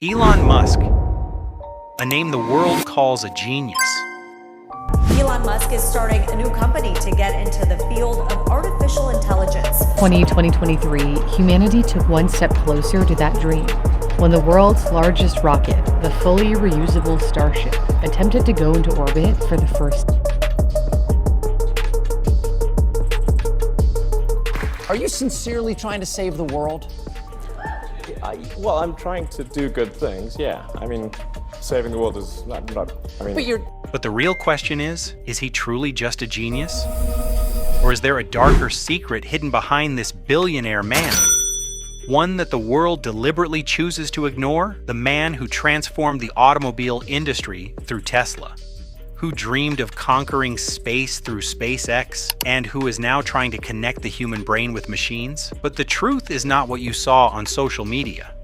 Elon Musk, a name the world calls a genius. Elon Musk is starting a new company to get into the field of artificial intelligence. 2023, humanity took one step closer to that dream when the world's largest rocket, the fully reusable Starship, attempted to go into orbit for the first. Are you sincerely trying to save the world? Well, I'm trying to do good things, yeah. I mean, saving the world is not I mean... But the real question is he truly just a genius? Or is there a darker secret hidden behind this billionaire man? One that the world deliberately chooses to ignore? The man who transformed the automobile industry through Tesla, who dreamed of conquering space through SpaceX, and who is now trying to connect the human brain with machines. But the truth is not what you saw on social media.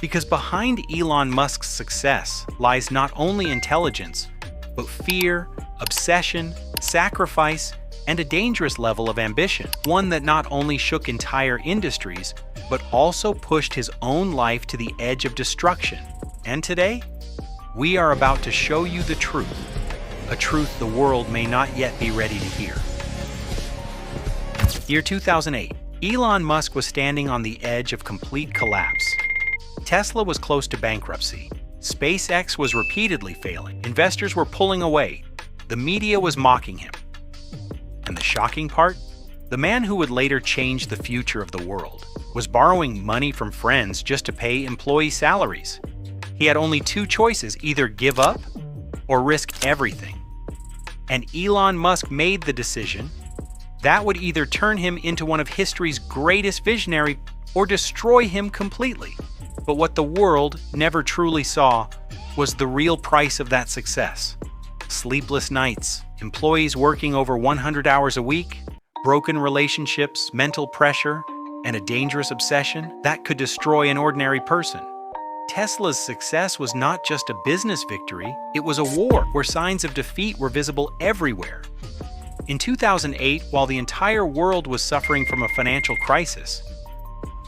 Because behind Elon Musk's success lies not only intelligence, but fear, obsession, sacrifice, and a dangerous level of ambition. One that not only shook entire industries, but also pushed his own life to the edge of destruction. And today, we are about to show you the truth. A truth the world may not yet be ready to hear. Year 2008, Elon Musk was standing on the edge of complete collapse. Tesla was close to bankruptcy. SpaceX was repeatedly failing. Investors were pulling away. The media was mocking him. And the shocking part? The man who would later change the future of the world was borrowing money from friends just to pay employee salaries. He had only two choices: either give up or risk everything. And Elon Musk made the decision that would either turn him into one of history's greatest visionaries or destroy him completely. But what the world never truly saw was the real price of that success. Sleepless nights, employees working over 100 hours a week, broken relationships, mental pressure, and a dangerous obsession that could destroy an ordinary person. Tesla's success was not just a business victory, it was a war where signs of defeat were visible everywhere. In 2008, while the entire world was suffering from a financial crisis,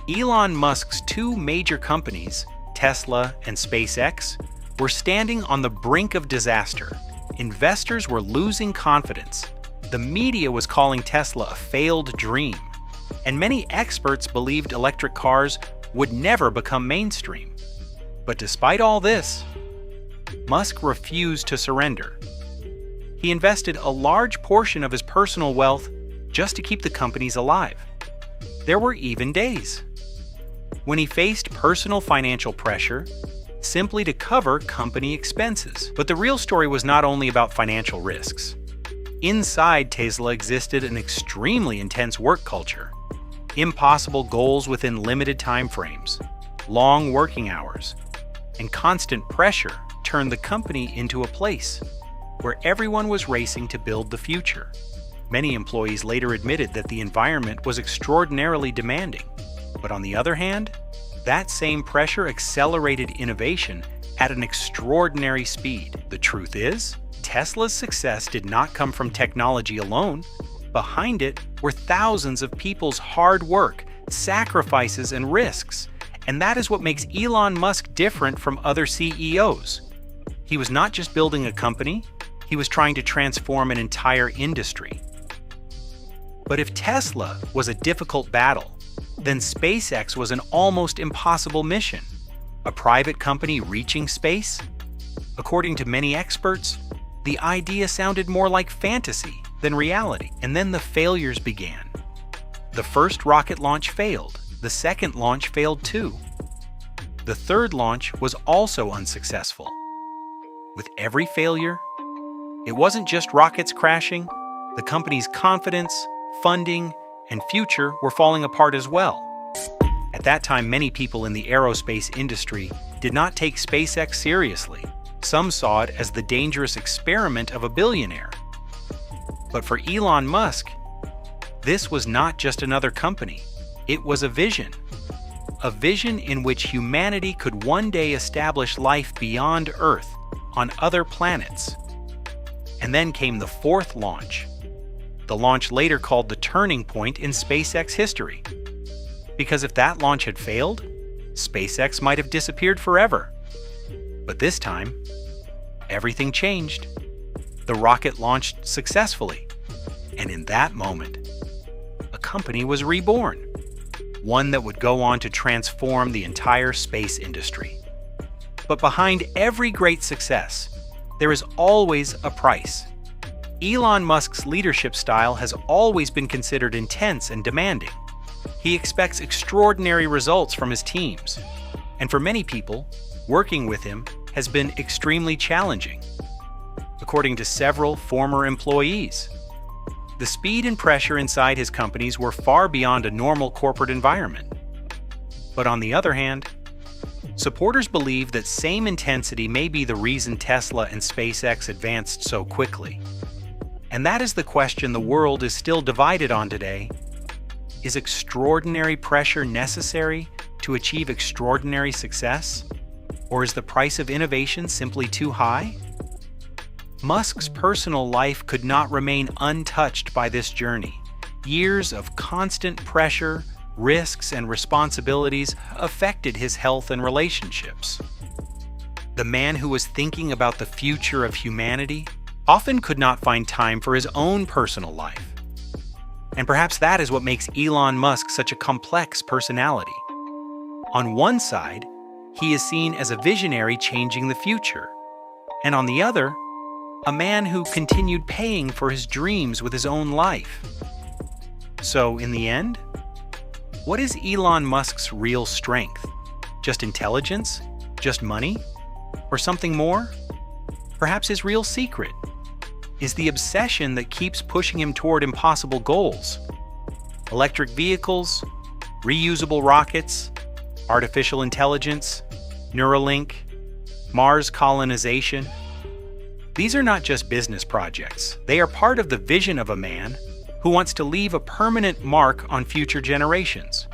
Elon Musk's two major companies, Tesla and SpaceX, were standing on the brink of disaster. Investors were losing confidence. The media was calling Tesla a failed dream, and many experts believed electric cars would never become mainstream. But despite all this, Musk refused to surrender. He invested a large portion of his personal wealth just to keep the companies alive. There were even days when he faced personal financial pressure simply to cover company expenses. But the real story was not only about financial risks. Inside Tesla existed an extremely intense work culture, impossible goals within limited time frames, long working hours, and constant pressure turned the company into a place where everyone was racing to build the future. Many employees later admitted that the environment was extraordinarily demanding. But on the other hand, that same pressure accelerated innovation at an extraordinary speed. The truth is, Tesla's success did not come from technology alone. Behind it were thousands of people's hard work, sacrifices, and risks. And that is what makes Elon Musk different from other CEOs. He was not just building a company, he was trying to transform an entire industry. But if Tesla was a difficult battle, then SpaceX was an almost impossible mission. A private company reaching space? According to many experts, the idea sounded more like fantasy than reality. And then the failures began. The first rocket launch failed. The second launch failed too. The third launch was also unsuccessful. With every failure, it wasn't just rockets crashing. The company's confidence, funding, and future were falling apart as well. At that time, many people in the aerospace industry did not take SpaceX seriously. Some saw it as the dangerous experiment of a billionaire. But for Elon Musk, this was not just another company. It was a vision in which humanity could one day establish life beyond Earth on other planets. And then came the fourth launch, the launch later called the turning point in SpaceX history. Because if that launch had failed, SpaceX might have disappeared forever. But this time, everything changed. The rocket launched successfully, and in that moment, a company was reborn, one that would go on to transform the entire space industry. But behind every great success, there is always a price. Elon Musk's leadership style has always been considered intense and demanding. He expects extraordinary results from his teams, and for many people, working with him has been extremely challenging. According to several former employees, the speed and pressure inside his companies were far beyond a normal corporate environment. But on the other hand, supporters believe that same intensity may be the reason Tesla and SpaceX advanced so quickly. And that is the question the world is still divided on today. Is extraordinary pressure necessary to achieve extraordinary success? Or is the price of innovation simply too high? Musk's personal life could not remain untouched by this journey. Years of constant pressure, risks, and responsibilities affected his health and relationships. The man who was thinking about the future of humanity often could not find time for his own personal life. And perhaps that is what makes Elon Musk such a complex personality. On one side, he is seen as a visionary changing the future, and on the other, a man who continued paying for his dreams with his own life. So, in the end, what is Elon Musk's real strength? Just intelligence? Just money? Or something more? Perhaps his real secret is the obsession that keeps pushing him toward impossible goals. Electric vehicles, reusable rockets, artificial intelligence, Neuralink, Mars colonization. These are not just business projects. They are part of the vision of a man who wants to leave a permanent mark on future generations.